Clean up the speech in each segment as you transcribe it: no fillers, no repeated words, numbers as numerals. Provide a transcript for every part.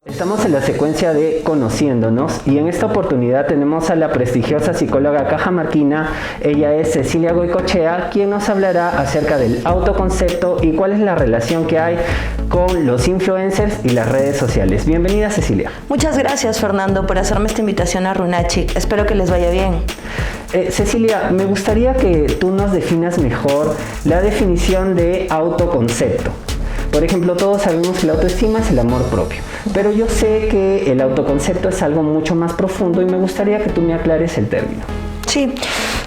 Estamos en la secuencia de Conociéndonos y en esta oportunidad tenemos a la prestigiosa psicóloga cajamarquina. Ella es Cecilia Goicoechea, quien nos hablará acerca del autoconcepto y cuál es la relación que hay con los influencers y las redes sociales. Bienvenida, Cecilia. Muchas gracias, Fernando, por hacerme esta invitación a Runachik. Espero que les vaya bien. Cecilia, me gustaría que tú nos definas mejor la definición de autoconcepto. Por ejemplo, todos sabemos que la autoestima es el amor propio, pero yo sé que el autoconcepto es algo mucho más profundo y me gustaría que tú me aclares el término. Sí,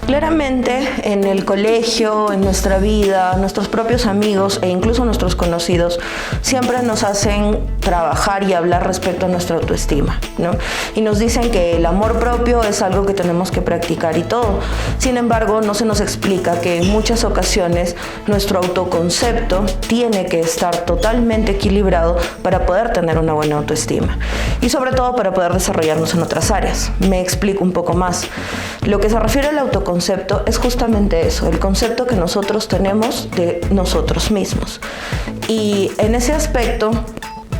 claramente en el colegio, en nuestra vida, nuestros propios amigos e incluso nuestros conocidos siempre nos hacen trabajar y hablar respecto a nuestra autoestima, ¿no? Y nos dicen que el amor propio es algo que tenemos que practicar y todo. Sin embargo, no se nos explica que en muchas ocasiones nuestro autoconcepto tiene que estar totalmente equilibrado para poder tener una buena autoestima y sobre todo para poder desarrollarnos en otras áreas. Me explico un poco más. Lo que se refiere al autoconcepto es justamente eso, el concepto que nosotros tenemos de nosotros mismos. Y en ese aspecto,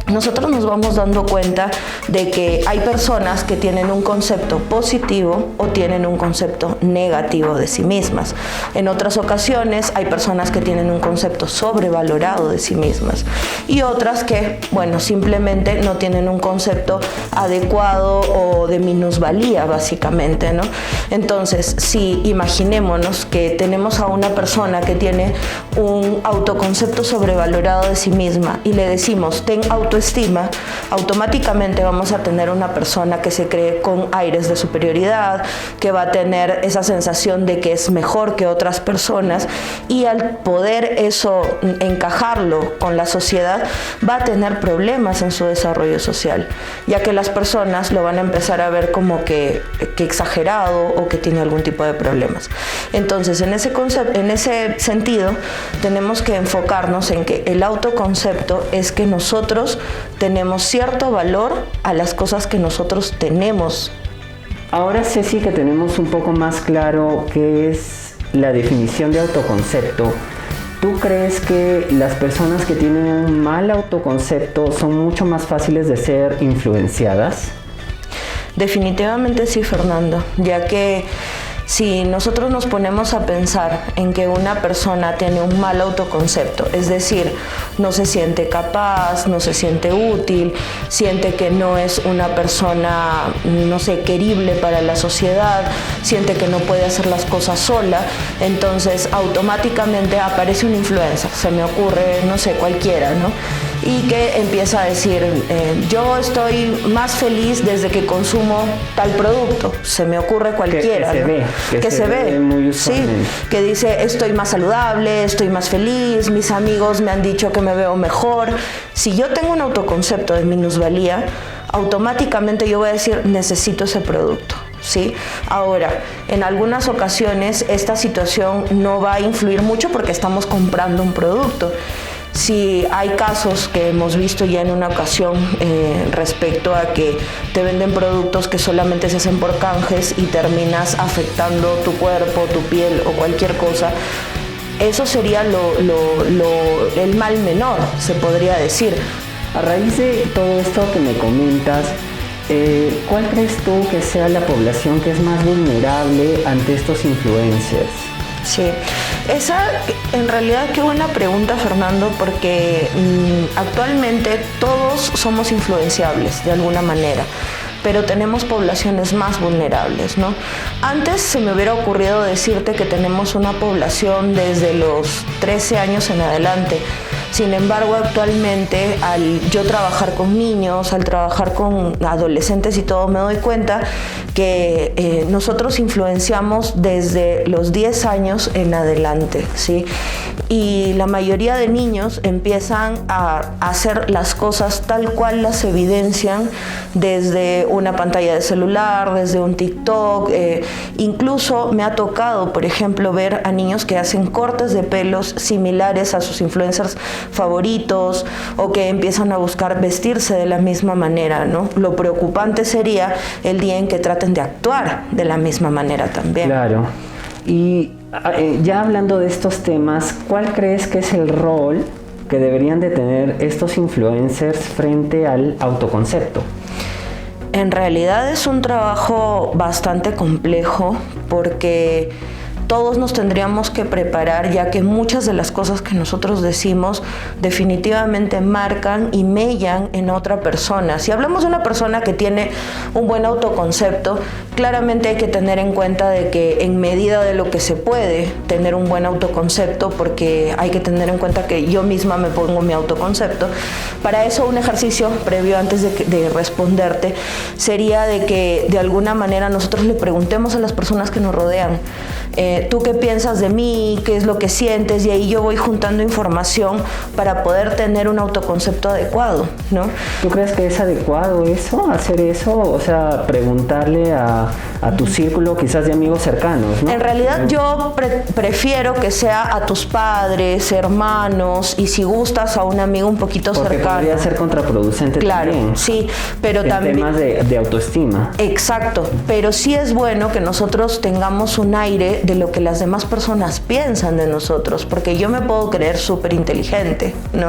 nosotros nos vamos dando cuenta de que hay personas que tienen un concepto positivo o tienen un concepto negativo de sí mismas. En otras ocasiones hay personas que tienen un concepto sobrevalorado de sí mismas y otras que, bueno, simplemente no tienen un concepto adecuado o de minusvalía, básicamente, ¿no? Entonces, si imaginémonos que tenemos a una persona que tiene un autoconcepto sobrevalorado de sí misma y le decimos, ten autoestima, automáticamente vamos a tener una persona que se cree con aires de superioridad, que va a tener esa sensación de que es mejor que otras personas y al poder eso encajarlo con la sociedad va a tener problemas en su desarrollo social, ya que las personas lo van a empezar a ver como que exagerado o que tiene algún tipo de problemas. Entonces, en ese sentido, tenemos que enfocarnos en que el autoconcepto es que nosotros tenemos cierto valor a las cosas que nosotros tenemos. Ahora, Ceci, que tenemos un poco más claro qué es la definición de autoconcepto, ¿tú crees que las personas que tienen un mal autoconcepto son mucho más fáciles de ser influenciadas? Definitivamente sí, Fernando, ya que si nosotros nos ponemos a pensar en que una persona tiene un mal autoconcepto, es decir, no se siente capaz, no se siente útil, siente que no es una persona, no sé, querible para la sociedad, siente que no puede hacer las cosas sola, entonces automáticamente aparece un influencer, se me ocurre, no sé, cualquiera, ¿no? Y que empieza a decir, yo estoy más feliz desde que consumo tal producto, se me ocurre cualquiera, que se ve muy usualmente. Sí, que dice, estoy más saludable, estoy más feliz, mis amigos me han dicho que me veo mejor. Si yo tengo un autoconcepto de minusvalía, automáticamente yo voy a decir, necesito ese producto. ¿Sí? Ahora, en algunas ocasiones esta situación no va a influir mucho porque estamos comprando un producto. Si hay casos que hemos visto ya en una ocasión respecto a que te venden productos que solamente se hacen por canjes y terminas afectando tu cuerpo, tu piel o cualquier cosa, eso sería el mal menor, se podría decir. A raíz de todo esto que me comentas, ¿cuál crees tú que sea la población que es más vulnerable ante estos influencers? Sí, esa en realidad qué buena pregunta, Fernando, porque actualmente todos somos influenciables de alguna manera, pero tenemos poblaciones más vulnerables, ¿no? Antes se me hubiera ocurrido decirte que tenemos una población desde los 13 años en adelante. Sin embargo, actualmente, al yo trabajar con niños, al trabajar con adolescentes y todo, me doy cuenta que nosotros influenciamos desde los 10 años en adelante, ¿sí? Y la mayoría de niños empiezan a hacer las cosas tal cual las evidencian desde una pantalla de celular, desde un TikTok. Incluso me ha tocado, por ejemplo, ver a niños que hacen cortes de pelos similares a sus influencers favoritos o que empiezan a buscar vestirse de la misma manera, ¿no? Lo preocupante sería el día en que traten de actuar de la misma manera también. Claro. Y ya hablando de estos temas, ¿cuál crees que es el rol que deberían de tener estos influencers frente al autoconcepto? En realidad es un trabajo bastante complejo porque todos nos tendríamos que preparar, ya que muchas de las cosas que nosotros decimos definitivamente marcan y mellan en otra persona. Si hablamos de una persona que tiene un buen autoconcepto, claramente hay que tener en cuenta de que en medida de lo que se puede tener un buen autoconcepto, porque hay que tener en cuenta que yo misma me pongo mi autoconcepto. Para eso un ejercicio previo antes de responderte sería de que de alguna manera nosotros le preguntemos a las personas que nos rodean, ¿tú qué piensas de mí? ¿Qué es lo que sientes? Y ahí yo voy juntando información para poder tener un autoconcepto adecuado, ¿no? ¿Tú crees que es adecuado eso, hacer eso? O sea, preguntarle a tu círculo quizás de amigos cercanos, ¿no? En realidad yo prefiero que sea a tus padres, hermanos y si gustas a un amigo un poquito porque cercano. Podría ser contraproducente claro, también. Sí, pero en también temas de autoestima. Exacto, pero sí es bueno que nosotros tengamos un aire de lo que las demás personas piensan de nosotros, porque yo me puedo creer súper inteligente, ¿no?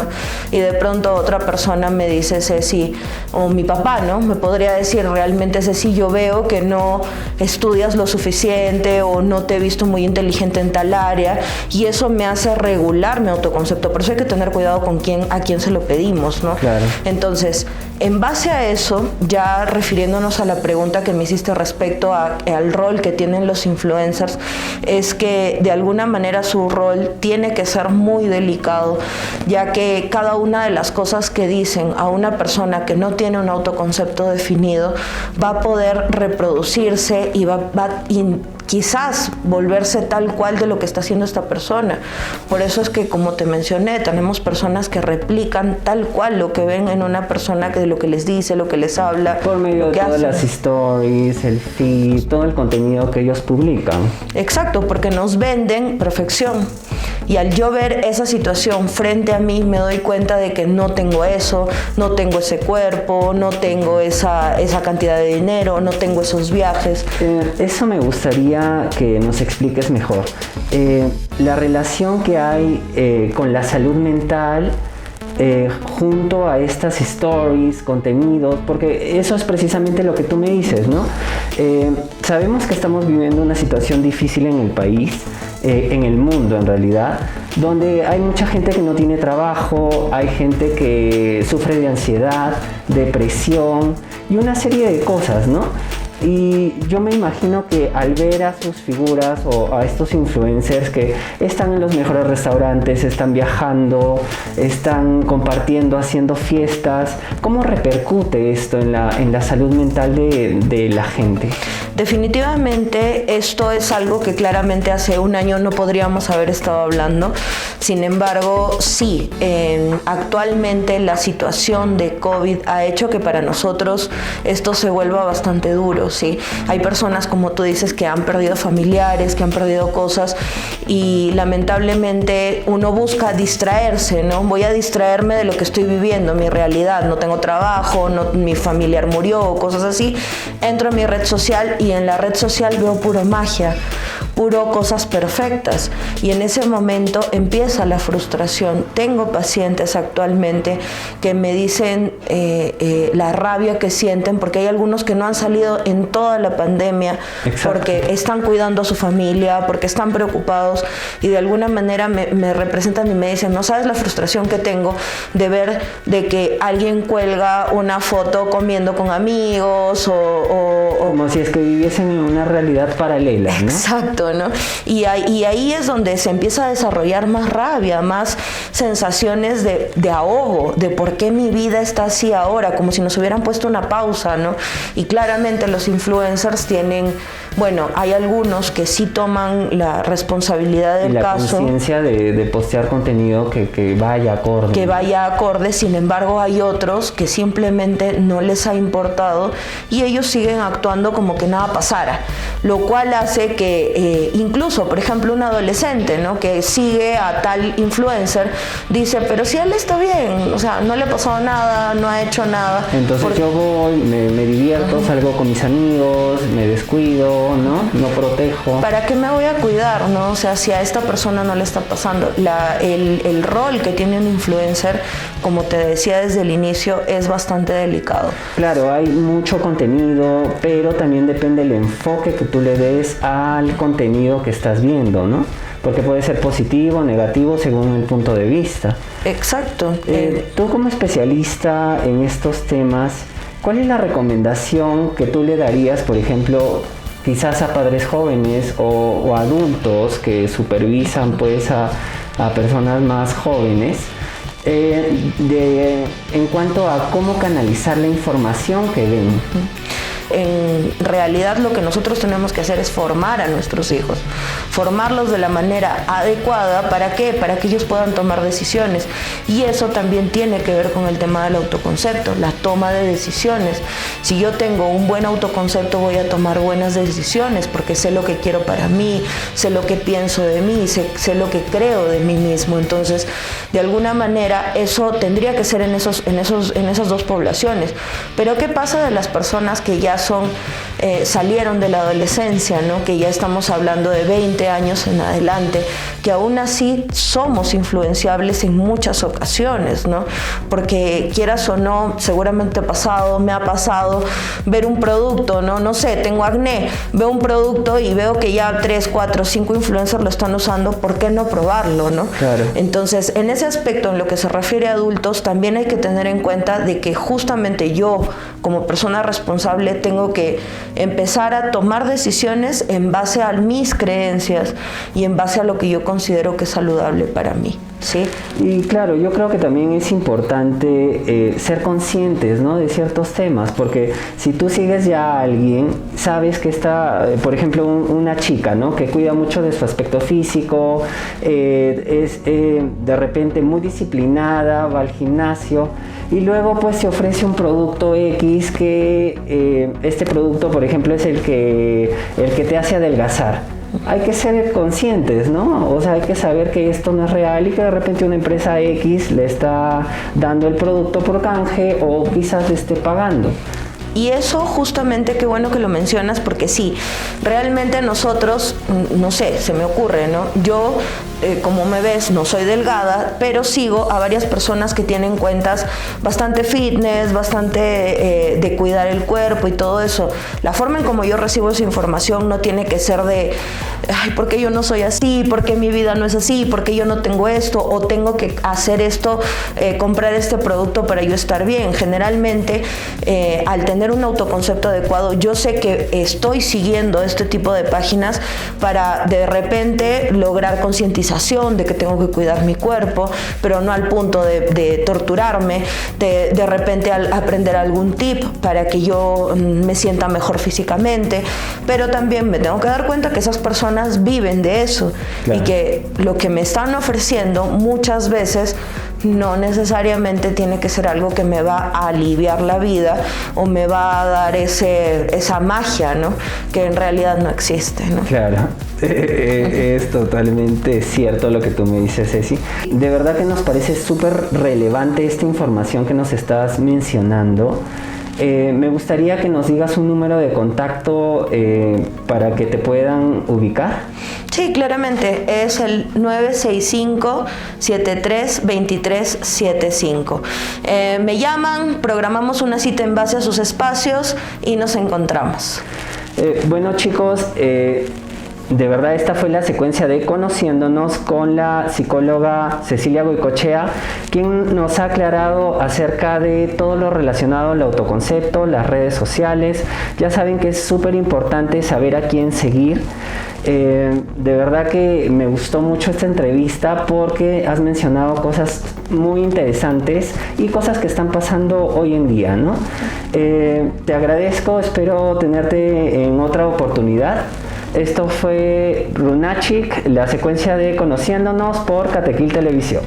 Y de pronto otra persona me dice, Ceci, o mi papá, ¿no? Me podría decir, realmente Ceci, yo veo que no estudias lo suficiente o no te he visto muy inteligente en tal área, y eso me hace regular mi autoconcepto. Por eso hay que tener cuidado con a quién se lo pedimos, ¿no? Claro. Entonces, en base a eso, ya refiriéndonos a la pregunta que me hiciste respecto al rol que tienen los influencers, es que de alguna manera su rol tiene que ser muy delicado, ya que cada una de las cosas que dicen a una persona que no tiene un autoconcepto definido va a poder reproducirse y quizás volverse tal cual de lo que está haciendo esta persona. Por eso es que, como te mencioné, tenemos personas que replican tal cual lo que ven en una persona, que de lo que les dice, lo que les habla, por medio de todas las stories, el feed, todo el contenido que ellos publican. Exacto, porque nos venden perfección. Y al yo ver esa situación frente a mí, me doy cuenta de que no tengo eso, no tengo ese cuerpo, no tengo esa cantidad de dinero, no tengo esos viajes. Eso me gustaría que nos expliques mejor. La relación que hay con la salud mental junto a estas stories, contenidos, porque eso es precisamente lo que tú me dices, ¿no? Sabemos que estamos viviendo una situación difícil en el país, en el mundo en realidad, donde hay mucha gente que no tiene trabajo, hay gente que sufre de ansiedad, depresión y una serie de cosas, ¿no? Y yo me imagino que al ver a sus figuras o a estos influencers que están en los mejores restaurantes, están viajando, están compartiendo, haciendo fiestas, ¿cómo repercute esto en la salud mental de la gente? Definitivamente esto es algo que claramente hace un año no podríamos haber estado hablando. Sin embargo, sí, actualmente la situación de COVID ha hecho que para nosotros esto se vuelva bastante duro, ¿sí? Hay personas, como tú dices, que han perdido familiares, que han perdido cosas y lamentablemente uno busca distraerse, ¿no? Voy a distraerme de lo que estoy viviendo, mi realidad, no tengo trabajo, mi familiar murió, cosas así. Entro a mi red social y en la red social veo puro magia, puro cosas perfectas y en ese momento empieza la frustración. Tengo pacientes actualmente que me dicen la rabia que sienten porque hay algunos que no han salido en toda la pandemia. Exacto. Porque están cuidando a su familia, porque están preocupados y de alguna manera me representan y me dicen, no sabes la frustración que tengo de ver de que alguien cuelga una foto comiendo con amigos o como si es que viviesen en una realidad paralela, ¿no? Exacto, ¿no? Y ahí es donde se empieza a desarrollar más rabia, más sensaciones de ahogo, de por qué mi vida está así ahora, como si nos hubieran puesto una pausa, ¿no? Y claramente los influencers tienen, bueno, hay algunos que sí toman la responsabilidad del caso. La conciencia de postear contenido que vaya acorde. Que vaya acorde, sin embargo hay otros que simplemente no les ha importado y ellos siguen actuando como que nada pasara, lo cual hace que incluso, por ejemplo, un adolescente, ¿no?, que sigue a tal influencer, dice, pero si él está bien, o sea, no le ha pasado nada, no ha hecho nada. Entonces yo voy, me divierto, salgo con mis amigos, me descuido, ¿no? No protejo. ¿Para qué me voy a cuidar, no? O sea, si a esta persona no le está pasando. El rol que tiene un influencer, como te decía desde el inicio, es bastante delicado. Claro, hay mucho contenido, pero también depende del enfoque que tú le des al contenido que estás viendo, ¿no? Porque puede ser positivo o negativo según el punto de vista. Exacto. Tú como especialista en estos temas, ¿cuál es la recomendación que tú le darías, por ejemplo, quizás a padres jóvenes o adultos que supervisan pues a personas más jóvenes, en cuanto a cómo canalizar la información que ven? En realidad lo que nosotros tenemos que hacer es formar a nuestros hijos, formarlos de la manera adecuada. ¿Para qué? Para que ellos puedan tomar decisiones. Y eso también tiene que ver con el tema del autoconcepto, la toma de decisiones. Si yo tengo un buen autoconcepto, voy a tomar buenas decisiones porque sé lo que quiero para mí, sé lo que pienso de mí, sé lo que creo de mí mismo. Entonces, de alguna manera, eso tendría que ser en esas dos poblaciones. Pero ¿qué pasa de las personas que ya salieron de la adolescencia, ¿no?, que ya estamos hablando de 20 años en adelante, que aún así somos influenciables en muchas ocasiones, ¿no? Porque quieras o no, seguramente me ha pasado ver un producto, no sé, tengo acné, veo un producto y veo que ya 3, 4, 5 influencers lo están usando, ¿por qué no probarlo, no? Claro. Entonces, en ese aspecto, en lo que se refiere a adultos, también hay que tener en cuenta de que justamente yo, como persona responsable, tengo que empezar a tomar decisiones en base a mis creencias y en base a lo que yo considero que es saludable para mí, ¿sí? Y claro, yo creo que también es importante ser conscientes, ¿no?, de ciertos temas, porque si tú sigues ya a alguien, sabes que está, por ejemplo, una chica, ¿no?, que cuida mucho de su aspecto físico, es de repente muy disciplinada, va al gimnasio, y luego pues se ofrece un producto X que este producto, por ejemplo, es el que te hace adelgazar. Hay que ser conscientes, ¿no? O sea, hay que saber que esto no es real y que de repente una empresa X le está dando el producto por canje o quizás le esté pagando. Y eso justamente, qué bueno que lo mencionas, porque sí, realmente nosotros, no sé, se me ocurre, ¿no? Yo, como me ves, no soy delgada, pero sigo a varias personas que tienen cuentas bastante fitness, bastante de cuidar el cuerpo y todo eso. La forma en como yo recibo esa información no tiene que ser de, ay, ¿por qué yo no soy así? ¿Por qué mi vida no es así? ¿Por qué yo no tengo esto? ¿O tengo que hacer esto, comprar este producto para yo estar bien? Generalmente, al tener un autoconcepto adecuado, yo sé que estoy siguiendo este tipo de páginas para de repente lograr concientización de que tengo que cuidar mi cuerpo, pero no al punto de torturarme, de repente aprender algún tip para que yo me sienta mejor físicamente, pero también me tengo que dar cuenta que esas personas viven de eso. Claro. Y que lo que me están ofreciendo muchas veces no necesariamente tiene que ser algo que me va a aliviar la vida o me va a dar esa magia, ¿no?, que en realidad no existe, ¿no? Claro, es totalmente cierto lo que tú me dices, Ceci. De verdad que nos parece súper relevante esta información que nos estás mencionando. Me gustaría que nos digas un número de contacto para que te puedan ubicar. Sí, claramente, es el 965-732375. Me llaman, programamos una cita en base a sus espacios y nos encontramos. Bueno, chicos, de verdad esta fue la secuencia de Conociéndonos con la psicóloga Cecilia Goicoechea, quien nos ha aclarado acerca de todo lo relacionado al autoconcepto, las redes sociales. Ya saben que es súper importante saber a quién seguir. De verdad que me gustó mucho esta entrevista porque has mencionado cosas muy interesantes y cosas que están pasando hoy en día, ¿no? Te agradezco, espero tenerte en otra oportunidad. Esto fue Runachik, la secuencia de Conociéndonos por Catequil Televisión.